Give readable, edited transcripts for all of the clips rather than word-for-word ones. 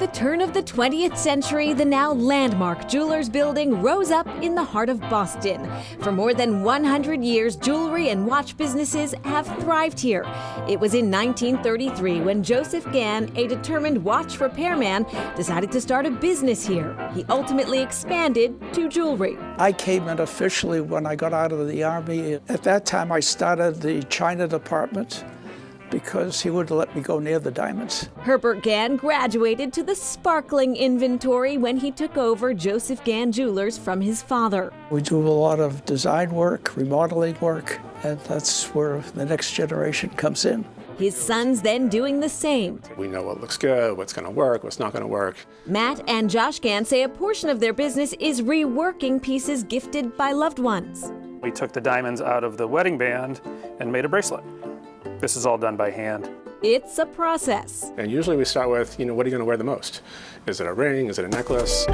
the turn of the 20th century, the now landmark Jewelers Building rose up in the heart of Boston. For more than 100 years, jewelry and watch businesses have thrived here. It was in 1933 when Joseph Gann, a determined watch repairman, decided to start a business here. He ultimately expanded to jewelry. I came in officially when I got out of the Army. At that time, I started the China department, because he wouldn't let me go near the diamonds. Herbert Gann graduated to the sparkling inventory when he took over Joseph Gann Jewelers from his father. We do a lot of design work, remodeling work, and that's where the next generation comes in. His son's then doing the same. We know what looks good, what's going to work, what's not going to work. Matt and Josh Gann say a portion of their business is reworking pieces gifted by loved ones. We took the diamonds out of the wedding band and made a bracelet. This is all done by hand. It's a process. And usually we start with, what are you going to wear the most? Is it a ring? Is it a necklace?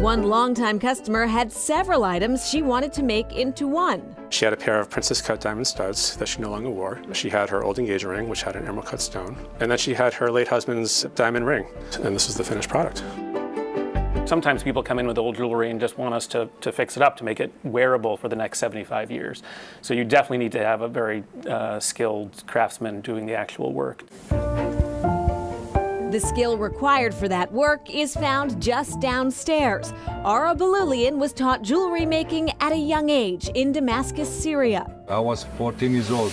One longtime customer had several items she wanted to make into one. She had a pair of princess cut diamond studs that she no longer wore. She had her old engagement ring, which had an emerald cut stone. And then she had her late husband's diamond ring. And this is the finished product. Sometimes people come in with old jewelry and just want us to fix it up to make it wearable for the next 75 years. So you definitely need to have a very skilled craftsman doing the actual work. The skill required for that work is found just downstairs. Ara Balulian was taught jewelry making at a young age in Damascus, Syria. I was 14 years old.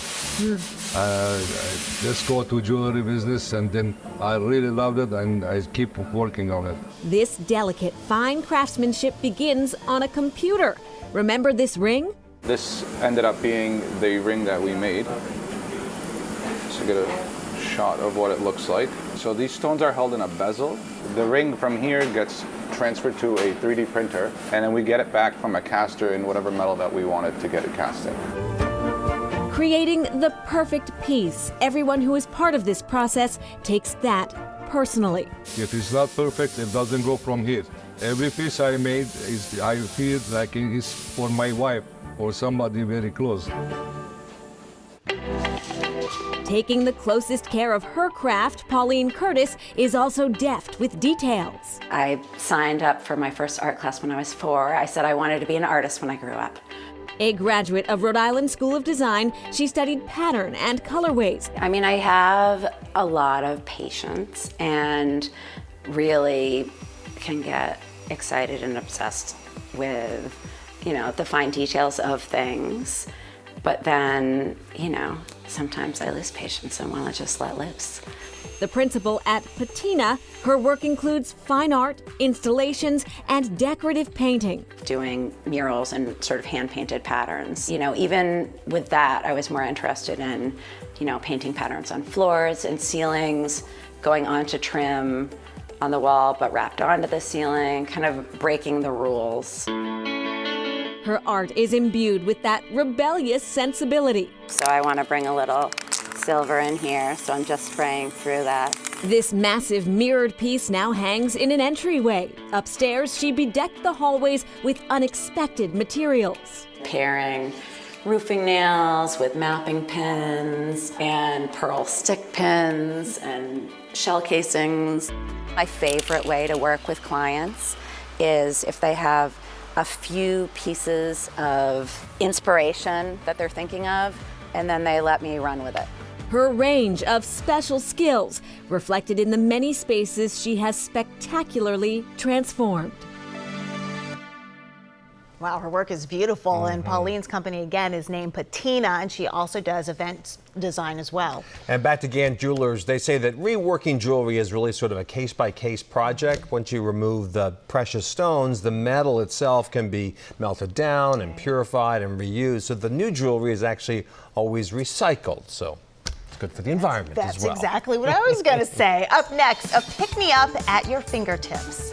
Let's go to jewelry business, and then I really loved it, and I keep working on it. This delicate, fine craftsmanship begins on a computer. Remember this ring? This ended up being the ring that we made. So get a shot of what it looks like. So these stones are held in a bezel. The ring from here gets transferred to a 3D printer, and then we get it back from a caster in whatever metal that we wanted to get it cast in. Creating the perfect piece. Everyone who is part of this process takes that personally. If it's not perfect, it doesn't go from here. Every piece I made, I feel like it's for my wife or somebody very close. Taking the closest care of her craft, Pauline Curtis is also deft with details. I signed up for my first art class when I was 4. I said I wanted to be an artist when I grew up. A graduate of Rhode Island School of Design, she studied pattern and colorways. I have a lot of patience and really can get excited and obsessed with, the fine details of things. But then, sometimes I lose patience and want to just let loose. The principal at Patina, her work includes fine art, installations, and decorative painting. Doing murals and sort of hand-painted patterns. Even with that, I was more interested in, painting patterns on floors and ceilings, going onto trim on the wall, but wrapped onto the ceiling, kind of breaking the rules. Her art is imbued with that rebellious sensibility. So I want to bring a little silver in here, so I'm just spraying through that. This massive mirrored piece now hangs in an entryway. Upstairs, she bedecked the hallways with unexpected materials. Pairing roofing nails with mapping pins and pearl stick pins and shell casings. My favorite way to work with clients is if they have a few pieces of inspiration that they're thinking of, and then they let me run with it. Her range of special skills reflected in the many spaces she has spectacularly transformed. Wow, her work is beautiful, and Pauline's company again is named Patina, and she also does event design as well. And back to Gann Jewelers, they say that reworking jewelry is really sort of a case-by-case project. Once you remove the precious stones, the metal itself can be melted down and purified and reused. So the new jewelry is actually always recycled. So it's good for the environment as well. That's exactly what I was going to say. Up next, a pick-me-up at your fingertips.